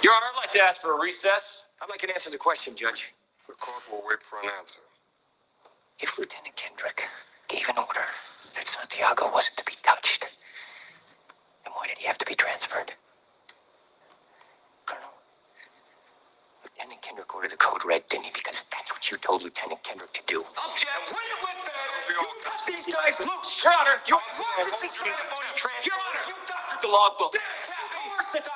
Your Honor, I'd like to ask for a recess. I'd like an answer to the question, Judge. The court will wait for an answer. If Lieutenant Kendrick gave an order that Santiago wasn't to be touched, then why did he have to be transferred? Colonel, Lieutenant Kendrick ordered the code red, didn't he? Because that's what you told Lieutenant Kendrick to do. Object! When it went bad, you cut these guys loose! Your Honor, you mercilessly tried to phony transfer. Your Honor, you doctored the logbook. Colonel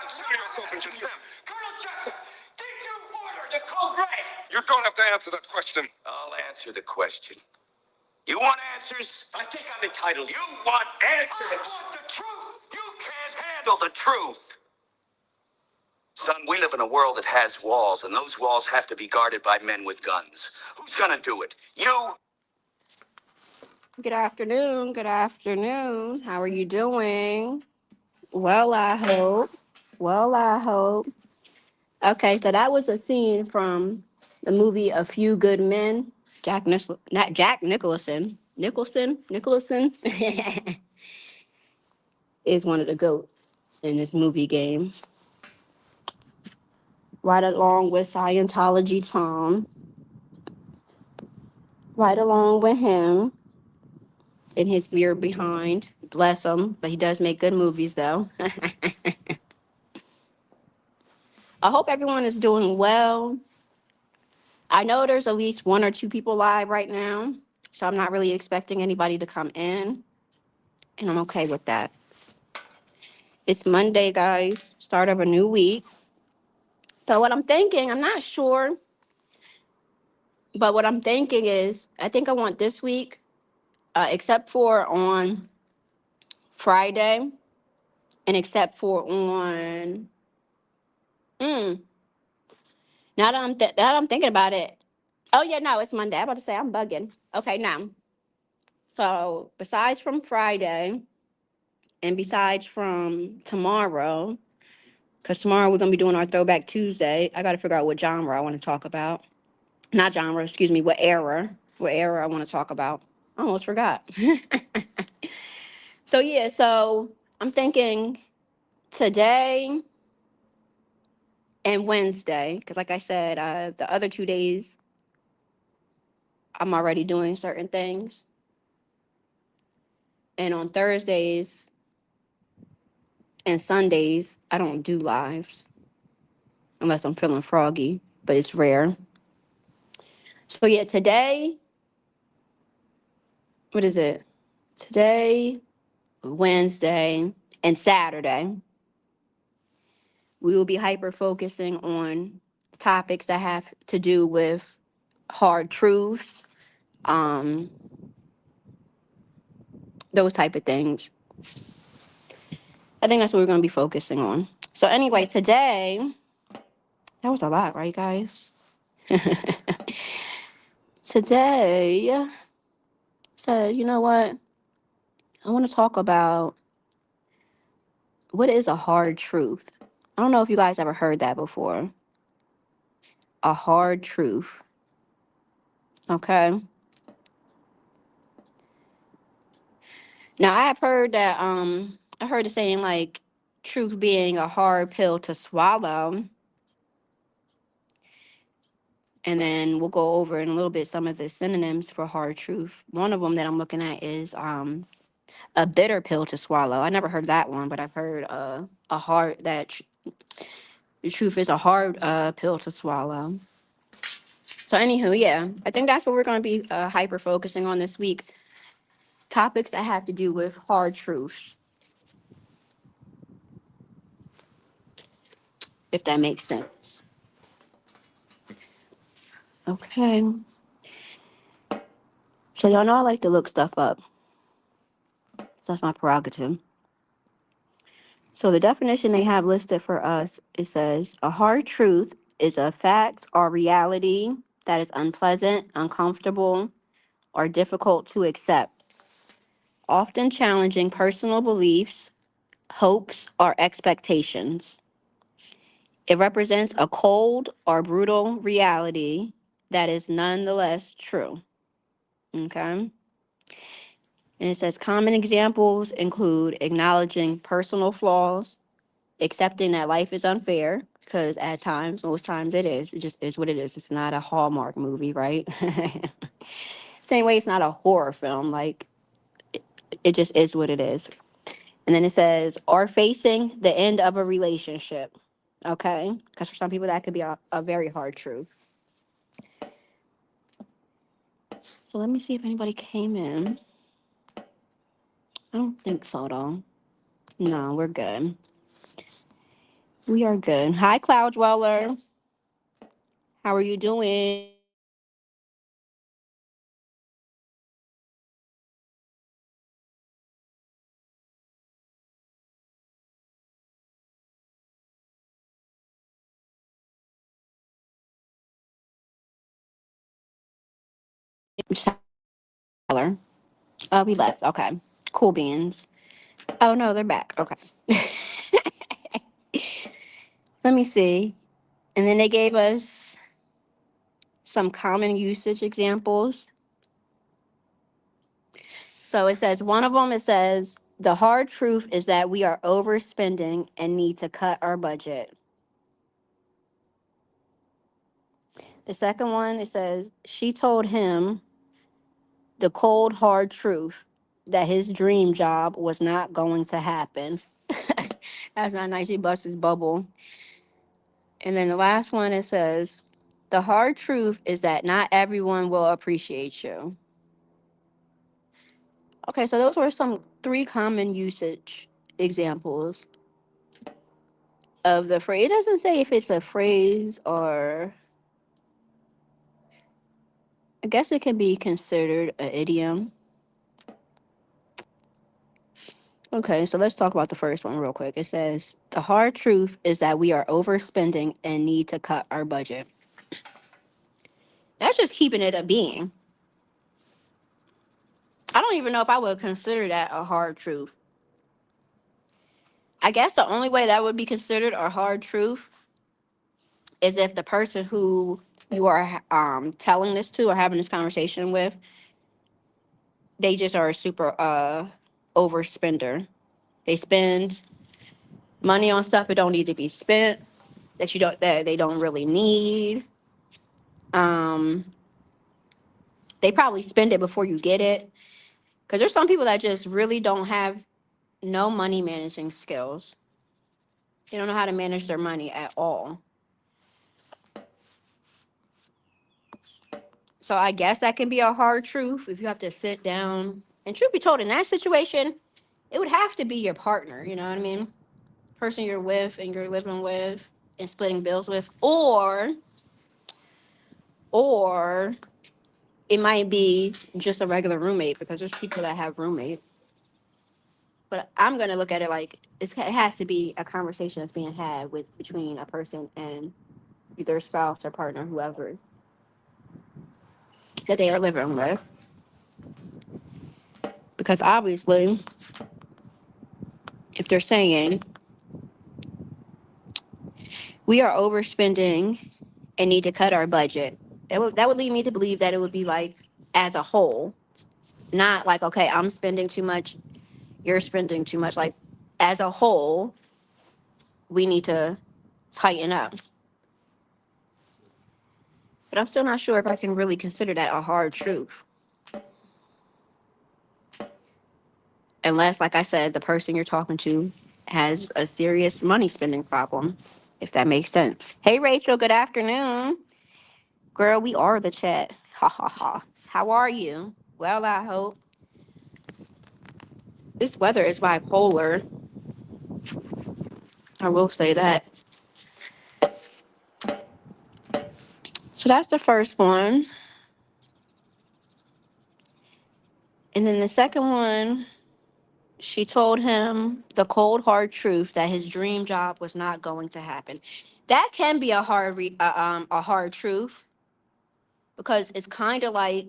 Jessup, did you order the code red? You don't have to answer that question. I'll answer the question. You want answers? I think I'm entitled. You want answers? I want the truth! You can't handle the truth! Son, we live in a world that has walls, and those walls have to be guarded by men with guns. Who's gonna do it? You? Good afternoon. Good afternoon. How are you doing? Well, I hope. Well, I hope. Okay, so that was a scene from the movie A Few Good Men. Not Jack Nicholson. Nicholson is one of the goats in this movie game. Right along with Scientology Tom. Right along with him and his weird behind. Bless him, but he does make good movies though. I hope everyone is doing well. I know there's at least one or two people live right now, so I'm not really expecting anybody to come in, and I'm okay with that. It's Monday, guys, start of a new week. So what I'm thinking, I'm not sure, but what I'm thinking is I think I want this week, except for on Friday, and except for on, now that I'm thinking about it. Oh yeah, no, it's Monday. I'm about to say I'm bugging. Okay, now. So besides from Friday, and besides from tomorrow, because tomorrow we're gonna be doing our Throwback Tuesday. I gotta figure out what genre I want to talk about. Not genre, excuse me. What era? What era I want to talk about? I almost forgot. So yeah, so I'm thinking today and Wednesday, because like I said, the other 2 days I'm already doing certain things, and on Thursdays and Sundays I don't do lives unless I'm feeling froggy, but it's rare. So yeah, today, what is it? Today, Wednesday, and Saturday, we will be hyper focusing on topics that have to do with hard truths, um, those type of things. I think that's what we're going to be focusing on. So anyway, today, that was a lot, right, guys? Today, said, you know what? I want to talk about what is a hard truth. I don't know if you guys ever heard that before. A hard truth. Okay. Now I have heard that I heard the saying like truth being a hard pill to swallow. And then we'll go over in a little bit some of the synonyms for hard truth. One of them that I'm looking at is a bitter pill to swallow. I never heard that one, but I've heard a hard that the truth is a hard pill to swallow. So anywho, yeah, I think that's what we're going to be hyper focusing on this week. Topics that have to do with hard truths, if that makes sense. Okay. So y'all know I like to look stuff up. So that's my prerogative. So the definition they have listed for us, it says a hard truth is a fact or reality that is unpleasant, uncomfortable, or difficult to accept, often challenging personal beliefs, hopes, or expectations. It represents a cold or brutal reality that is nonetheless true. Okay? And it says common examples include acknowledging personal flaws, accepting that life is unfair, because at times, most times it is. It just is what it is. It's not a Hallmark movie, right? Same way it's not a horror film. Like, it just is what it is. And then it says, are facing the end of a relationship. Okay? Because for some people, that could be a very hard truth. So let me see if anybody came in. I don't think so, though. No, we're good. We are good. Hi, Cloud Dweller. How are you doing? Tyler. Oh, we left. Okay. Cool beans. Oh, no, they're back. Okay. Let me see. And then they gave us some common usage examples. So it says, one of them, it says, the hard truth is that we are overspending and need to cut our budget. The second one, it says, she told him the cold, hard truth that his dream job was not going to happen. That's not nice. He busts his bubble. And then the last one, it says, the hard truth is that not everyone will appreciate you. Okay, so those were some three common usage examples of the phrase. It doesn't say if it's a phrase or I guess it can be considered an idiom. Okay, so let's talk about the first one real quick. It says, the hard truth is that we are overspending and need to cut our budget. That's just keeping it a being. I don't even know if I would consider that a hard truth. I guess the only way that would be considered a hard truth is if the person who you are telling this to or having this conversation with, they just are a super overspender. They spend money on stuff that don't need to be spent, that they don't really need. Um, they probably spend it before you get it. Because there's some people that just really don't have no money managing skills. They don't know how to manage their money at all. So I guess that can be a hard truth if you have to sit down. And truth be told, in that situation, it would have to be your partner. You know what I mean? Person you're with and you're living with and splitting bills with, or it might be just a regular roommate because there's people that have roommates. But I'm gonna look at it like it has to be a conversation that's being had with between a person and either spouse or partner, whoever that they are living with. Because obviously, if they're saying we are overspending and need to cut our budget, that would lead me to believe that it would be like as a whole, not like okay, I'm spending too much, you're spending too much. Like as a whole, we need to tighten up. But I'm still not sure if I can really consider that a hard truth. Unless, like I said, the person you're talking to has a serious money spending problem, if that makes sense. Hey, Rachel, good afternoon. Girl, we are the chat. Ha ha ha. How are you? Well, I hope. This weather is bipolar. I will say that. So that's the first one. And then the second one, she told him the cold hard truth that his dream job was not going to happen. That can be a hard truth because it's kind of like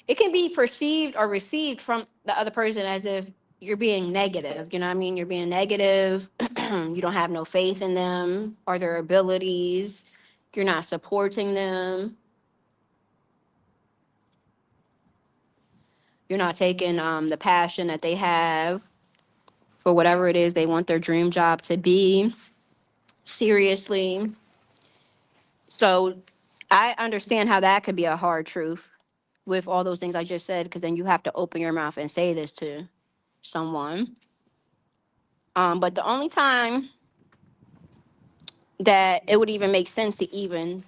it can be perceived or received from the other person as if you're being negative. You know what I mean? You're being negative. You don't have no faith in them or their abilities. You're not supporting them. You're not taking the passion that they have. for whatever it is they want their dream job to be. Seriously. So I understand how that could be a hard truth with all those things I just said, because then you have to open your mouth and say this to someone. But the only time that it would even make sense to even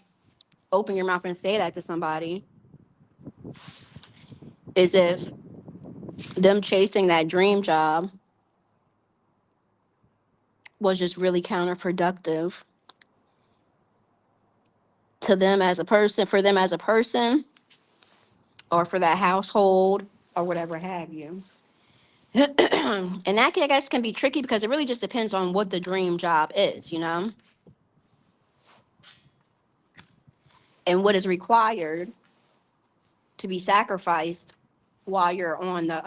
open your mouth and say that to somebody is if them chasing that dream job was just really counterproductive to them as a person, for them as a person, or for that household, or whatever have you. And that, I guess, can be tricky because it really just depends on what the dream job is, and what is required to be sacrificed while you're on the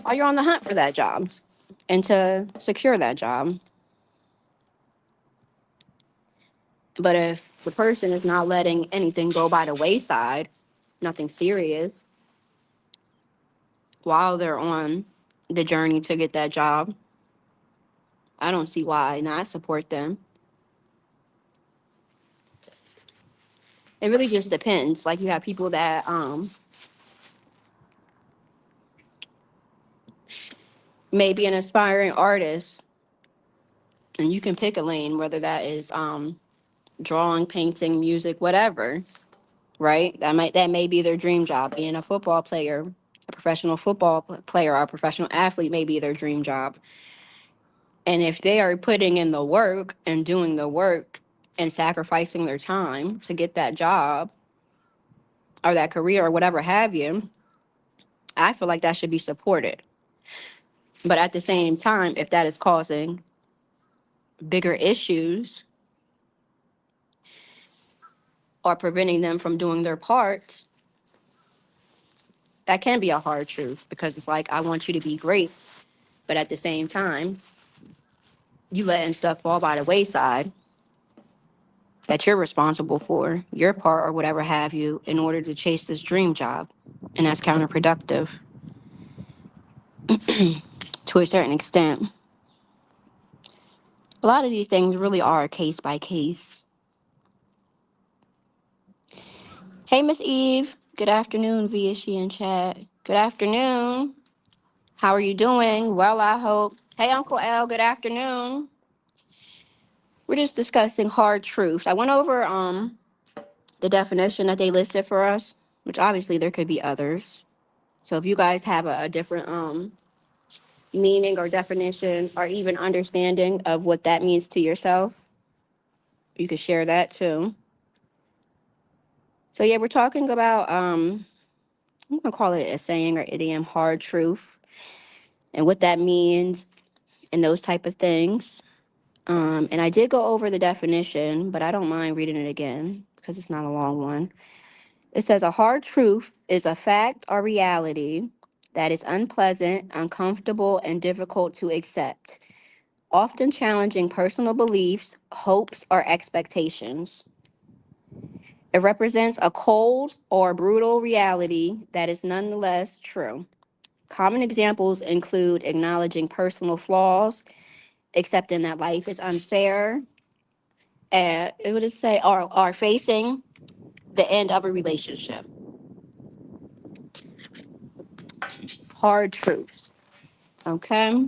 hunt for that job and to secure that job. But if the person is not letting anything go by the wayside, nothing serious, while they're on the journey to get that job, I don't see why not support them. It really just depends. Like, you have people that may be an aspiring artist, and you can pick a lane, whether that is drawing, painting, music, whatever, right? That may be their dream job. Being a football player, a professional football player, or a professional athlete may be their dream job. And if they are putting in the work and doing the work and sacrificing their time to get that job or that career or whatever have you, I feel like that should be supported. But at the same time, if that is causing bigger issues or preventing them from doing their part, that can be a hard truth, because it's like, I want you to be great, but at the same time, you letting stuff fall by the wayside that you're responsible for, your part or whatever have you, in order to chase this dream job. And that's counterproductive to a certain extent. A lot of these things really are case by case. Hey, Miss Eve. Good afternoon, via she in chat. Good afternoon. How are you doing? Well, I hope. Hey, Uncle L. Good afternoon. We're just discussing hard truths. I went over the definition that they listed for us, which obviously there could be others. So if you guys have a different meaning or definition or even understanding of what that means to yourself, you could share that too. So yeah, we're talking about I'm gonna call it a saying or idiom, hard truth, and what that means and those type of things. And I did go over the definition, but I don't mind reading it again because it's not a long one. It says a hard truth is a fact or reality that is unpleasant, uncomfortable, and difficult to accept, often challenging personal beliefs, hopes, or expectations. It represents a cold or brutal reality that is nonetheless true. Common examples include acknowledging personal flaws, accepting that life is unfair, it would say, or facing the end of a relationship. Hard truths. Okay.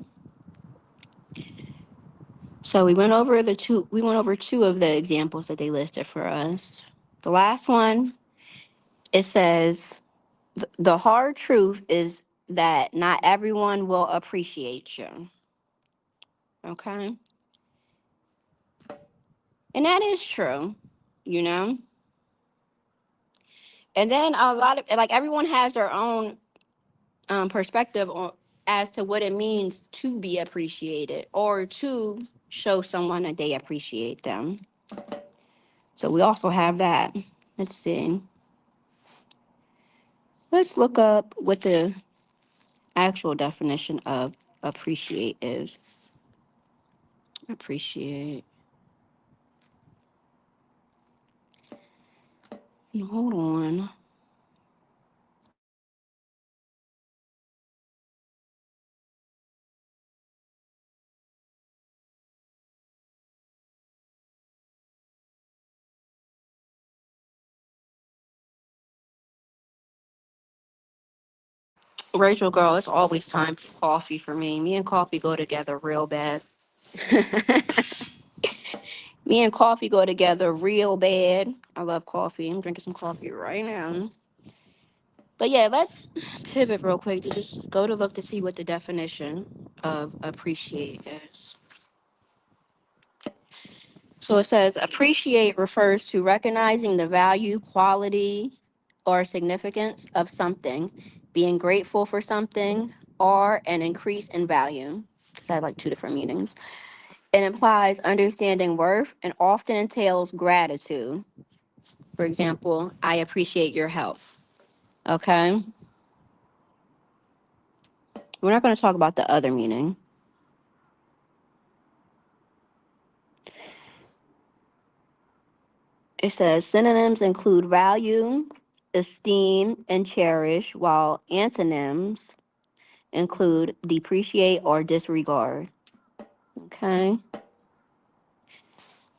So we went over two of the examples that they listed for us. The last one, it says the hard truth is that not everyone will appreciate you. Okay. And that is true, you know? And then a lot of, like, everyone has their own perspective on as to what it means to be appreciated or to show someone that they appreciate them. So we also have that. Let's see. Let's look up what the actual definition of appreciate is. Appreciate. Hold on. Rachel, girl, it's always time for coffee for me. Me and coffee go together real bad. Me and coffee go together real bad. I love coffee. I'm drinking some coffee right now. But yeah, let's pivot real quick to just go to look to see what the definition of appreciate is. So it says appreciate refers to recognizing the value, quality, or significance of something, being grateful for something, or an increase in value. Because I had like two different meanings. It implies understanding worth and often entails gratitude. For example, I appreciate your help. Okay. We're not going to talk about the other meaning. It says synonyms include value, esteem, and cherish, while antonyms include depreciate or disregard. Okay.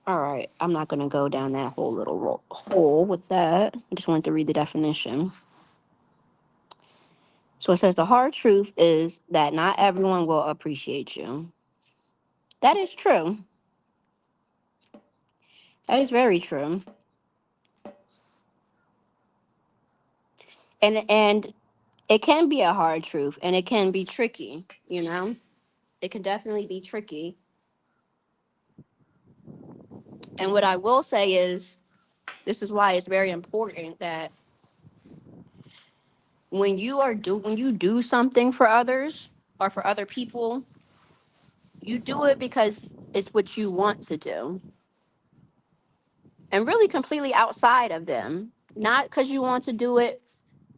All right. I'm not going to go down that whole little hole with that. I just wanted to read the definition. So it says the hard truth is that not everyone will appreciate you. That is true. That is very true. And it can be a hard truth and it can be tricky, you know? It can definitely be tricky. And what I will say is this is why it's very important that when you do something for others or for other people, you do it because it's what you want to do. And really completely outside of them. Not because you want to do it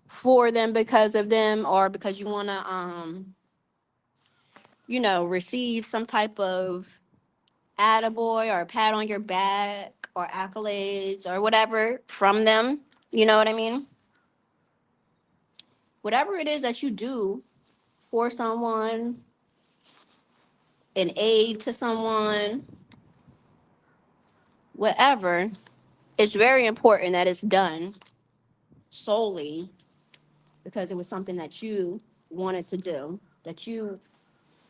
for them because of them or because you want to receive some type of attaboy or a pat on your back or accolades or whatever from them. You know what I mean? Whatever it is that you do for someone, an aid to someone, whatever, it's very important that it's done solely because it was something that you wanted to do, that you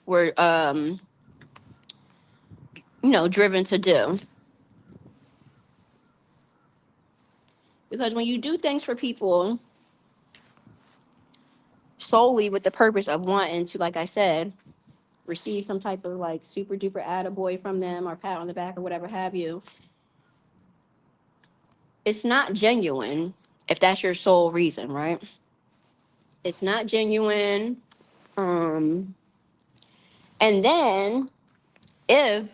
were, driven to do. Because when you do things for people solely with the purpose of wanting to, like I said, receive some type of like super duper attaboy from them or pat on the back or whatever have you, it's not genuine if that's your sole reason, right? It's not genuine. Um, and then if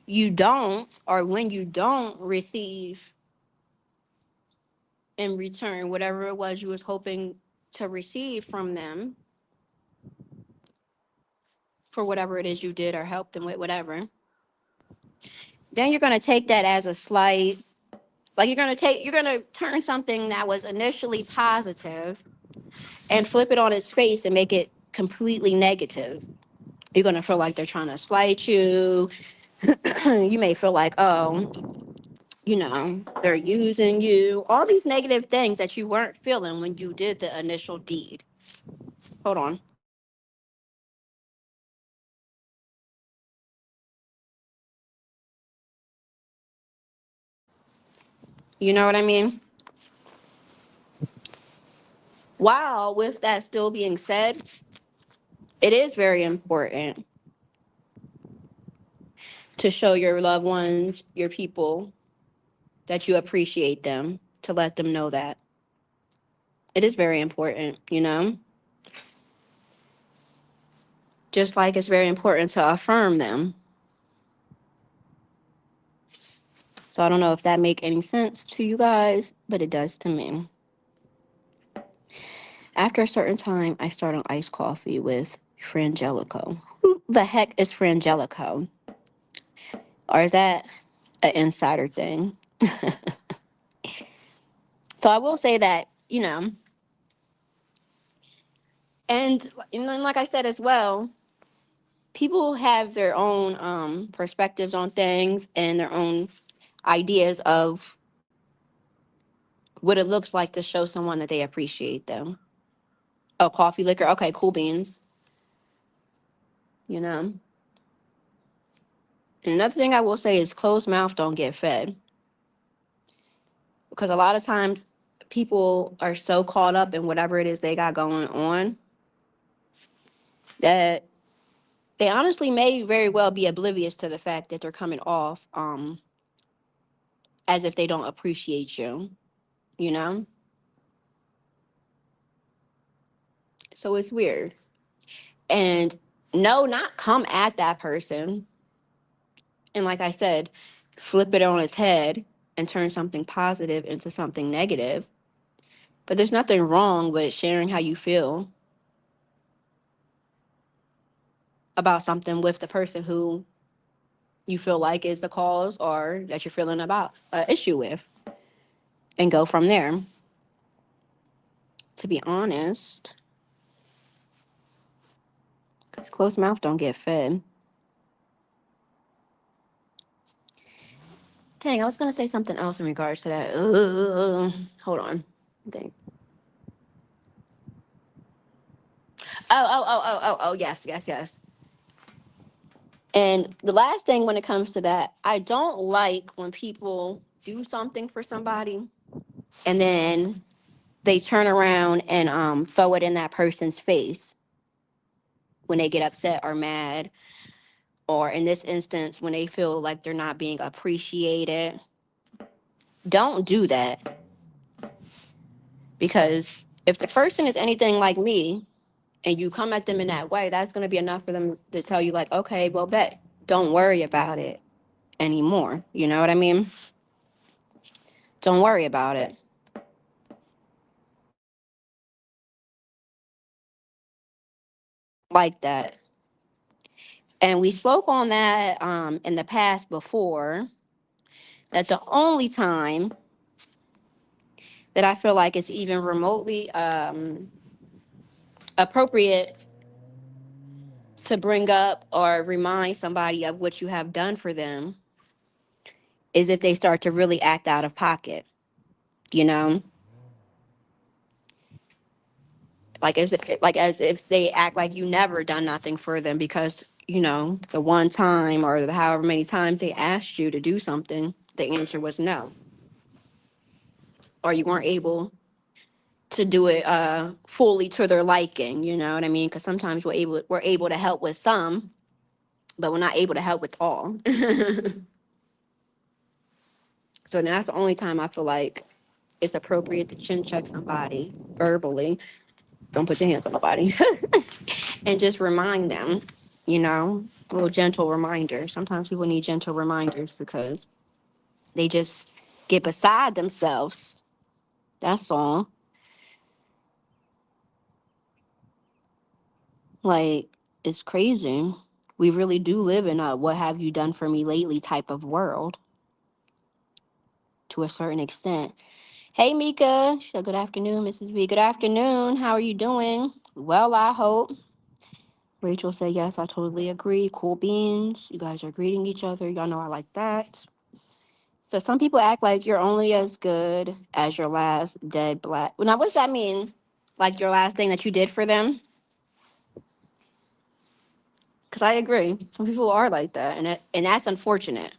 you don't, or when you don't receive in return whatever it was you was hoping to receive from them for whatever it is you did or helped them with, whatever, then you're going to take that as a slight, like you're going to turn something that was initially positive and flip it on its face and make it completely negative. You're going to feel like they're trying to slight you. You may feel like, oh, they're using you. All these negative things that you weren't feeling when you did the initial deed. Hold on. You know what I mean? While with that still being said, it is very important to show your loved ones, your people, that you appreciate them, to let them know that. It is very important, just like it's very important to affirm them. So I don't know if that make any sense to you guys, but it does to me. After a certain time, I start on iced coffee with Frangelico. Who the heck is Frangelico? Or is that an insider thing? So I will say that, and like I said as well, people have their own perspectives on things and their own ideas of what it looks like to show someone that they appreciate them. Oh, coffee liquor. Okay, cool beans. You know. And another thing I will say is closed mouth don't get fed. Because a lot of times people are so caught up in whatever it is they got going on that they honestly may very well be oblivious to the fact that they're coming off as if they don't appreciate you, you know? So it's weird. And no, not come at that person. And like I said, flip it on its head and turn something positive into something negative. But there's nothing wrong with sharing how you feel about something with the person who you feel like is the cause or that you're feeling about an issue with and go from there. To be honest, because closed mouth don't get fed. Dang, I was gonna say something else in regards to that. Hold on. Dang. Yes, yes, yes. And the last thing when it comes to that, I don't like when people do something for somebody and then they turn around and throw it in that person's face when they get upset or mad, or in this instance when they feel like they're not being appreciated. Don't do that, because if the person is anything like me and you come at them in that way, that's going to be enough for them to tell you like, okay, well, bet, don't worry about it anymore. You know what I mean? Don't worry about it. Like that. And we spoke on that in the past before, that the only time that I feel like it's even remotely appropriate to bring up or remind somebody of what you have done for them is if they start to really act out of pocket, you know? Like as if they act like you never done nothing for them because, the one time or the however many times they asked you to do something, the answer was no. Or you weren't able to do it fully to their liking, you know what I mean? Because sometimes we're able to help with some, but we're not able to help with all. So that's the only time I feel like it's appropriate to chin check somebody verbally. Don't put your hands on nobody. And just remind them, a little gentle reminder. Sometimes people need gentle reminders because they just get beside themselves. That's all. Like, it's crazy. We really do live in a what have you done for me lately type of world to a certain extent. Hey, Mika. She said, good afternoon, Mrs. V. Good afternoon. How are you doing? Well, I hope. Rachel said, yes, I totally agree. Cool beans. You guys are greeting each other. Y'all know I like that. So some people act like you're only as good as your last dead black. Well, now, what does that mean? Like your last thing that you did for them? Because I agree. Some people are like that, and that's unfortunate.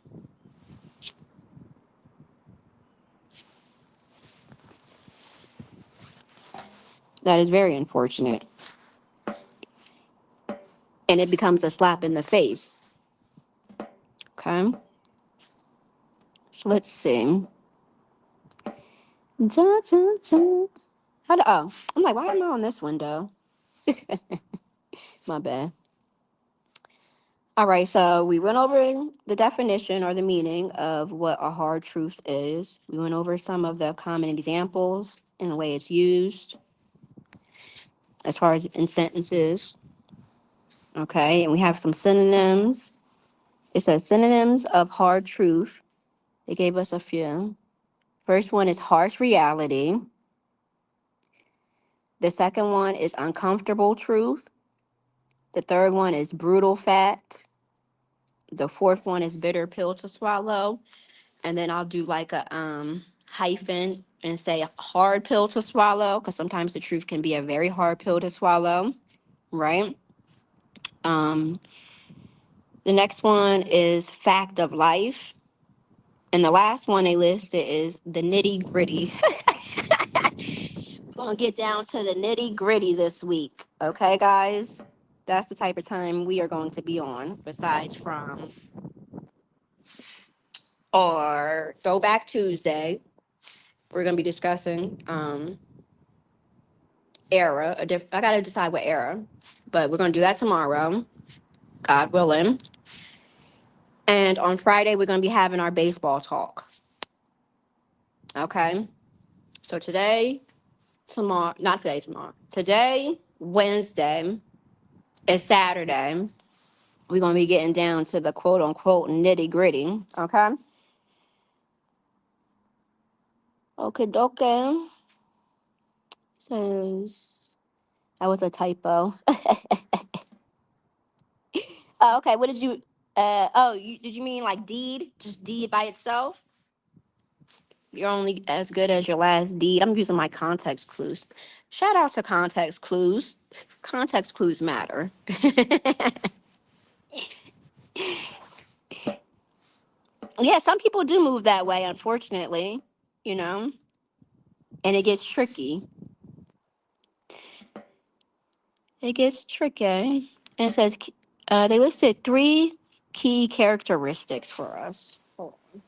That is very unfortunate. And it becomes a slap in the face. Okay. So let's see. Dun, dun, dun. I'm like, why am I on this window? My bad. All right, so we went over the definition or the meaning of what a hard truth is. We went over some of the common examples and the way it's used as far as in sentences. Okay, and we have some synonyms. It says synonyms of hard truth. They gave us a few. First one is harsh reality. The second one is uncomfortable truth. The third one is brutal fact. The fourth one is bitter pill to swallow. And then I'll do like a hyphen and say a hard pill to swallow, because sometimes the truth can be a very hard pill to swallow, right? Um, the next one is fact of life. And the last one they listed is the nitty gritty. We're going to get down to the nitty gritty this week. Okay, guys? That's the type of time we are going to be on, besides from our Throwback Tuesday. We're going to be discussing era. I got to decide what era, but we're going to do that tomorrow, God willing. And on Friday, we're going to be having our baseball talk. Okay? So today, tomorrow, not today, tomorrow. Today, Wednesday, is Saturday. We're going to be getting down to the quote unquote nitty gritty. Okay? Okay, doke. Says that was a typo. Okay, what did you, did you mean like deed? Just deed by itself? You're only as good as your last deed. I'm using my context clues. Shout out to context clues. Context clues matter. Yeah, some people do move that way, unfortunately, you know, and it gets tricky. It gets tricky. And it says they listed 3 key characteristics for us. Hold on.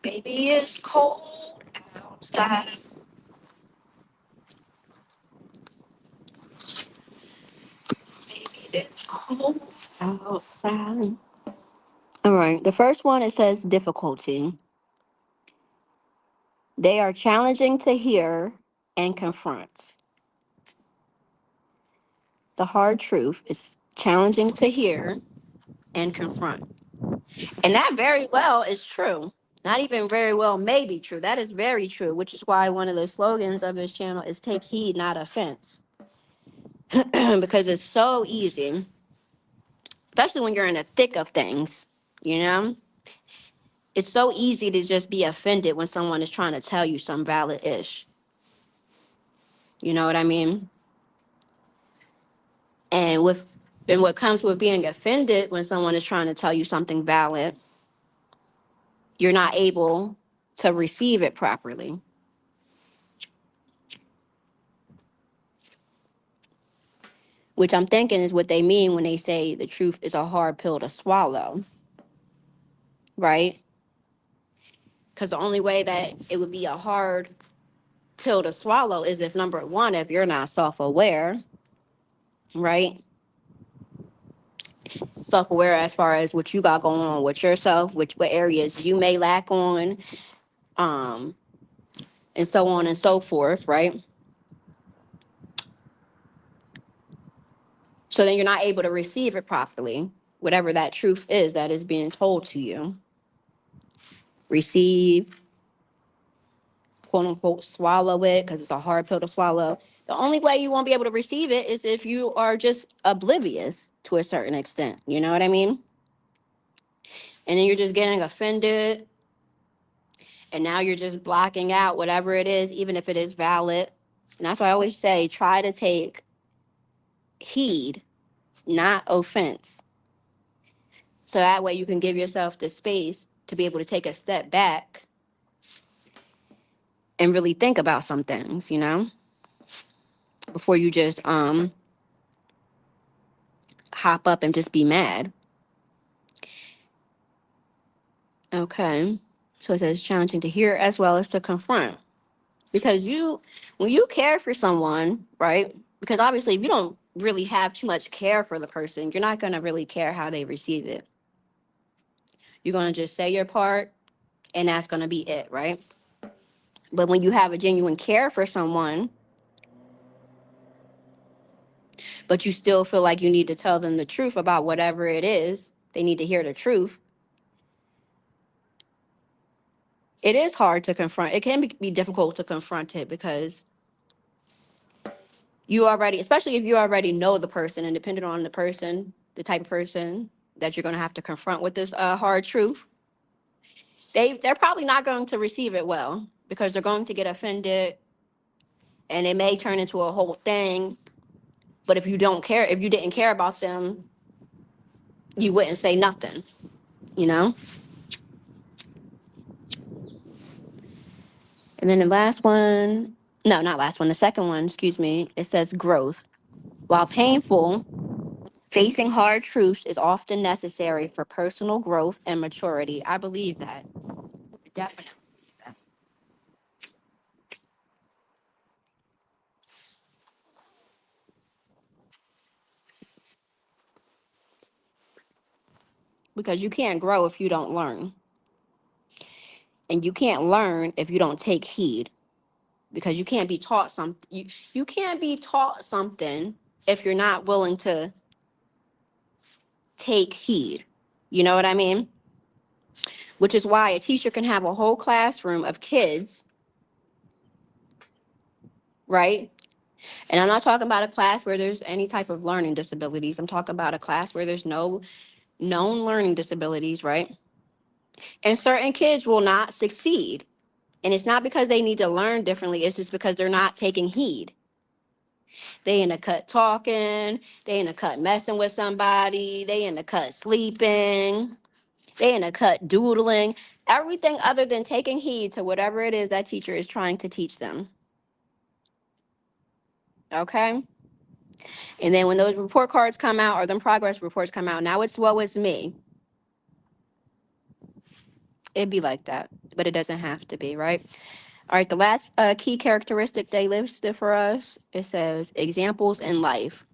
Baby, it's cold outside. Baby, it's cold outside. All right. The first one, it says difficulty. They are challenging to hear and confront. The hard truth is challenging to hear and confront. And that very well is true. Not even very well may be true. That is very true, which is why one of the slogans of his channel is take heed, not offense. Because it's so easy, especially when you're in the thick of things, you know? It's so easy to just be offended when someone is trying to tell you some valid ish. You know what I mean? And what comes with being offended when someone is trying to tell you something valid, you're not able to receive it properly. Which I'm thinking is what they mean when they say the truth is a hard pill to swallow, right? Because the only way that it would be a hard pill to swallow is if, number one, if you're not self-aware, right? Self-aware as far as what you got going on with yourself, what areas you may lack on, um, and so on and so forth, right? So then you're not able to receive it properly, whatever that truth is that is being told to you. Receive, quote unquote, swallow it, because it's a hard pill to swallow. The only way you won't be able to receive it is if you are just oblivious to a certain extent. You know what I mean? And then you're just getting offended. And now you're just blocking out whatever it is, even if it is valid. And that's why I always say try to take heed, not offense. So that way you can give yourself the space to be able to take a step back and really think about some things, you know, before you just hop up and just be mad. Okay. So it says challenging to hear as well as to confront. Because when you care for someone, right? Because obviously, if you don't really have too much care for the person, you're not going to really care how they receive it. You're going to just say your part, and that's going to be it, right? But when you have a genuine care for someone, but you still feel like you need to tell them the truth about whatever it is, they need to hear the truth. It is hard to confront. It can be difficult to confront it because you already, especially if you already know the person and depending on the person, the type of person that you're going to have to confront with this hard truth, they're probably not going to receive it well because they're going to get offended and it may turn into a whole thing. But if you didn't care about them, you wouldn't say nothing, you know? And then the last one, no, not last one, the second one, excuse me, it says growth. While painful, facing hard truths is often necessary for personal growth and maturity. I believe that. Definitely. Because you can't grow if you don't learn. And you can't learn if you don't take heed. Because you can't be taught something. You can't be taught something if you're not willing to take heed. You know what I mean? Which is why a teacher can have a whole classroom of kids, right? And I'm not talking about a class where there's any type of learning disabilities. I'm talking about a class where there's no known learning disabilities, right? And certain kids will not succeed. And it's not because they need to learn differently, it's just because they're not taking heed. They in the cut talking, they in the cut messing with somebody, they in the cut sleeping, they in the cut doodling, everything other than taking heed to whatever it is that teacher is trying to teach them. Okay? And then when those report cards come out or them progress reports come out, now it's woe is me. It'd be like that, but it doesn't have to be, right? All right, the last key characteristic they listed for us, it says examples in life.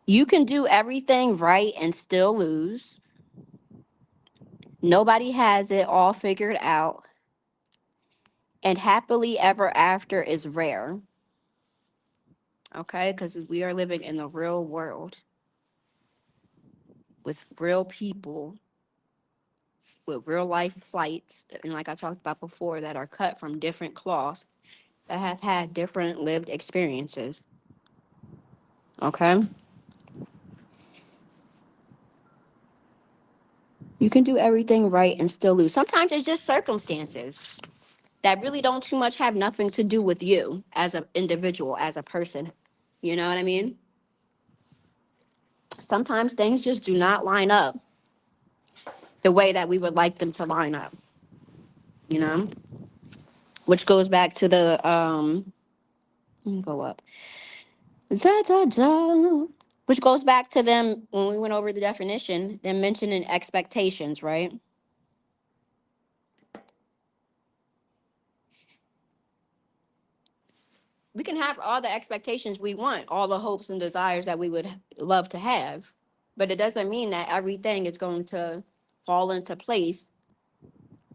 You can do everything right and still lose. Nobody has it all figured out. And happily ever after is rare. Okay, because we are living in the real world with real people with real life flights, and like I talked about before, that are cut from different cloths that has had different lived experiences. Okay? You can do everything right and still lose. Sometimes it's just circumstances that really don't too much have nothing to do with you as an individual, as a person. You know what I mean? Sometimes things just do not line up the way that we would like them to line up, you know? Which goes back to the let me go up. Da, da, da. Which goes back to them when we went over the definition, them mentioning expectations, right? We can have all the expectations we want, all the hopes and desires that we would love to have, but it doesn't mean that everything is going to fall into place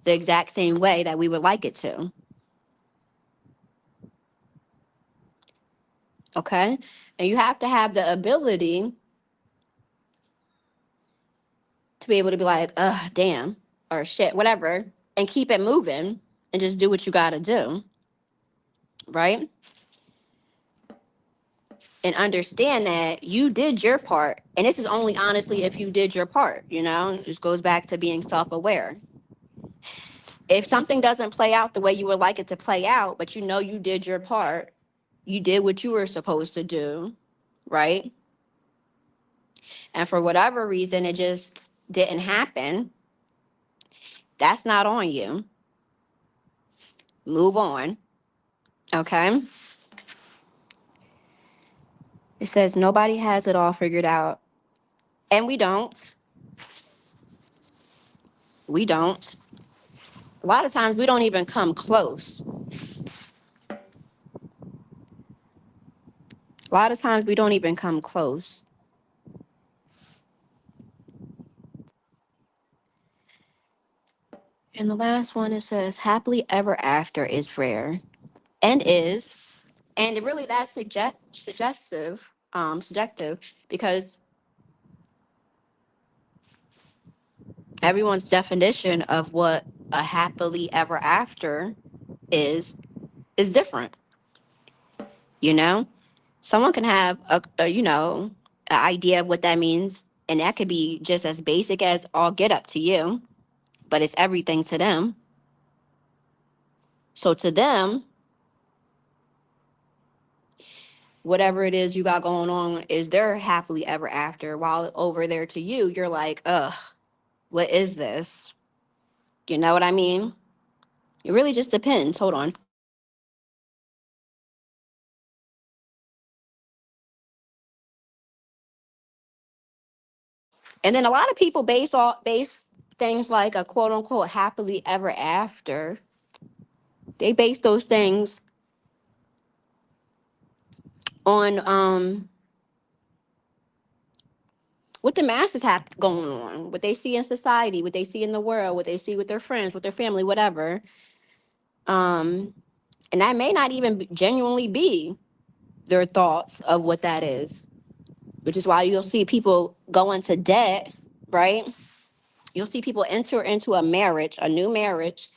the exact same way that we would like it to. Okay? And you have to have the ability to be able to be like, damn, or shit, whatever, and keep it moving and just do what you got to do, right? And understand that you did your part. And this is only honestly if you did your part, you know? It just goes back to being self aware. If something doesn't play out the way you would like it to play out, but you know you did your part, you did what you were supposed to do, right? And for whatever reason, it just didn't happen, that's not on you. Move on, okay? It says nobody has it all figured out. And we don't. We don't. A lot of times we don't even come close. A lot of times we don't even come close. And the last one, it says happily ever after is rare and is. And it really that's subjective because everyone's definition of what a happily ever after is is different. You know, someone can have a an idea of what that means. And that could be just as basic as all get up to you, but it's everything to them. So to them, whatever it is you got going on is their happily ever after. While over there to you, you're like, ugh, what is this? You know what I mean? It really just depends. Hold on. And then a lot of people base things like a quote unquote happily ever after. They base those things on what the masses have going on, what they see in society, what they see in the world, what they see with their friends, with their family, whatever. Um, and that may not even genuinely be their thoughts of what that is, which is why you'll see people go into debt, right? You'll see people enter into a marriage, a new marriage,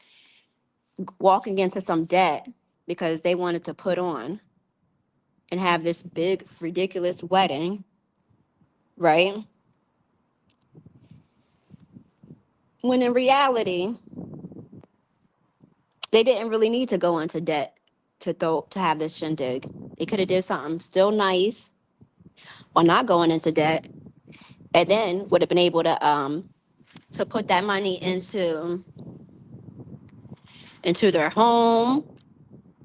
walking into some debt because they wanted to put on and have this big, ridiculous wedding, right? When in reality, they didn't really need to go into debt to have this shindig. They could have did something still nice or not going into debt, and then would have been able to put that money into their home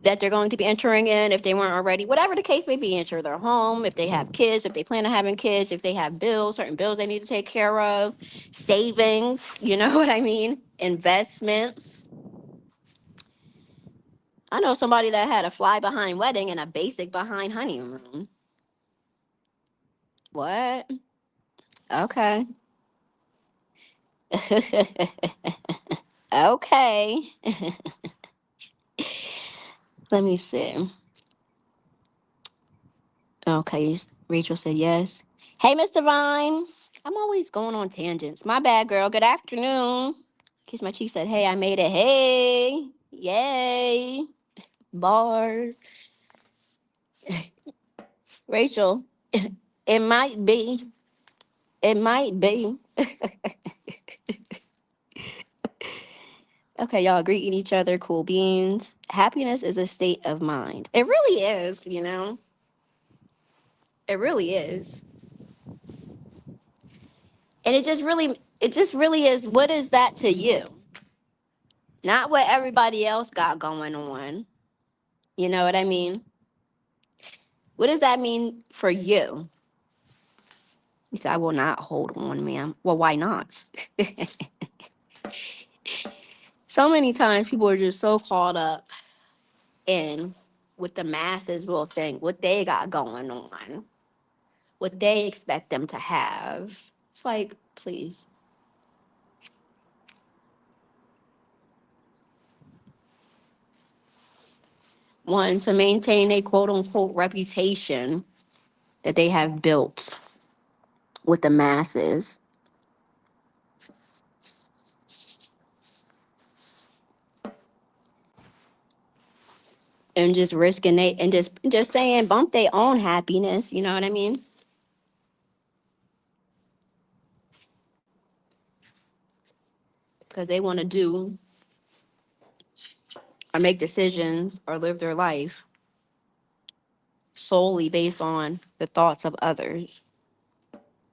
that they're going to be entering in if they weren't already, whatever the case may be, enter their home, if they have kids, if they plan on having kids, if they have bills, certain bills they need to take care of, savings, you know what I mean? Investments. I know somebody that had a fly behind wedding and a basic behind honeymoon. What? Okay. Okay. Let me see. Okay, Rachel said yes. Hey, Mr. Vine. I'm always going on tangents. My bad, girl. Good afternoon. Kiss my cheek said, hey, I made it. Hey. Yay. Bars. Rachel, it might be. It might be. Okay, y'all greeting each other. Cool beans. Happiness is a state of mind. It really is, you know? It really is. And it just really is. What is that to you? Not what everybody else got going on. You know what I mean? What does that mean for you? He said, I will not hold on, ma'am. Well, why not? So many times people are just so caught up in what the masses will think, what they got going on, what they expect them to have. It's like, please. One, to maintain a quote unquote reputation that they have built with the masses. And just risking it and just saying bump their own happiness, you know what I mean? Because they want to do or make decisions or live their life solely based on the thoughts of others.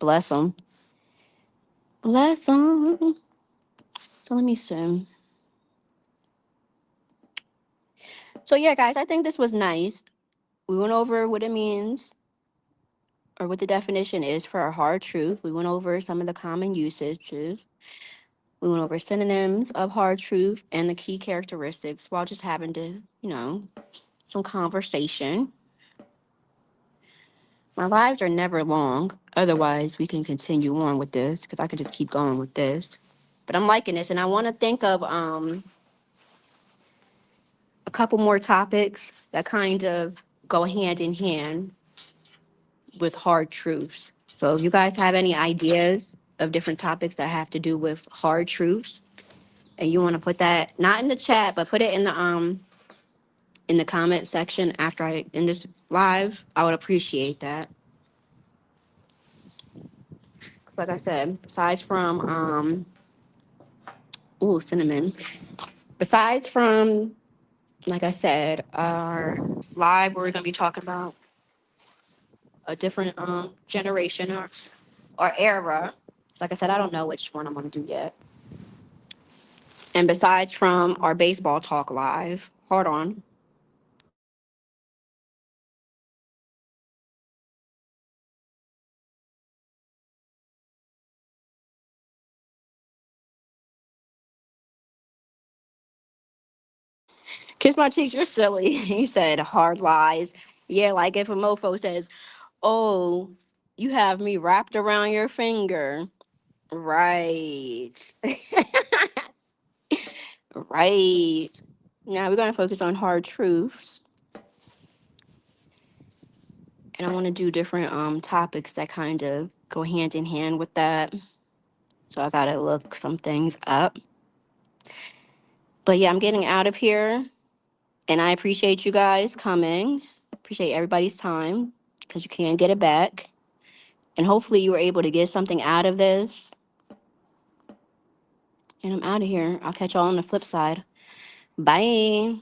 Bless them. Bless them. So let me see. So yeah, guys, I think this was nice. We went over what it means or what the definition is for a hard truth. We went over some of the common usages. We went over synonyms of hard truth and the key characteristics while just having to, some conversation. My lives are never long. Otherwise, we can continue on with this because I could just keep going with this. But I'm liking this, and I want to think of a couple more topics that kind of go hand in hand with hard truths. So, if you guys have any ideas of different topics that have to do with hard truths, and you want to put that not in the chat, but put it in the comment section after I end this live, I would appreciate that. like I said, besides from ooh, cinnamon. Besides from, like I said, our live, we're gonna be talking about a different generation or era. So like I said, I don't know which one I'm gonna do yet. And besides from our baseball talk live, hold on. Kiss my cheeks, you're silly. You said hard lies. Yeah, like if a mofo says, oh, you have me wrapped around your finger. Right. Right. Now we're going to focus on hard truths. And I want to do different topics that kind of go hand in hand with that. So I got to look some things up. But yeah, I'm getting out of here. And I appreciate you guys coming. Appreciate everybody's time because you can't get it back. And hopefully you were able to get something out of this. And I'm out of here. I'll catch y'all on the flip side. Bye.